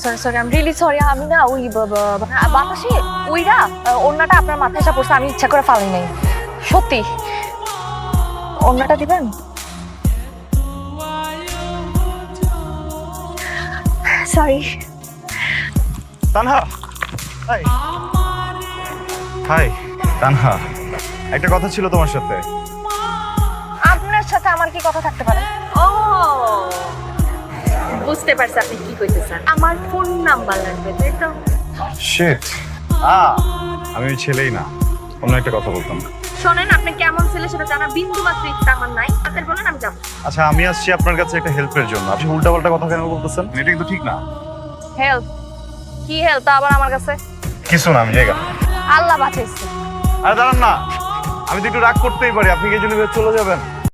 Sorry sorry I am really sorry. আমি না ওই বাতাসে ওইরা ওড়নাটা আপনার মাথায় এসে পড়ছে, আমি ইচ্ছা করে ফালাই নাই। সত্যি ওড়নাটা দিবেন? Sorry. Tanha, hi. Hi Tanha, একটা কথা ছিল তোমার সাথে। আপনার সাথে আমার কি কথা থাকতে পারে? ও বুঝতে পারছি আপনি কি কইতেছেন। আমার ফোন নাম্বার লাগবে, তাই তো? শিট, আমি ওই ছেলেই না, অন্য একটা কথা বলতাম। শোনেন, আপনি কেমন ছেলে সেটা জানা বিন্দু মাত্র ইচ্ছা আমার নাই। আপনাদের বলেন, আমি যাবো। আচ্ছা, আমি আসছি আপনার কাছে একটা হেল্পের জন্য। আপনি উল্টাপাল্টা কথা কেন বলতেছেন? এটা কিন্তু ঠিক না। হেল্প? কি হেল্প তা আবার আমার কাছে? কিছু না, আমি জায়গা। আল্লাহ বাঁচাইছে। আরে দাঁড়ান না, আমি তো একটু রাগ করতেই পারি। আপনি কি এই জন্য চলে যাবেন?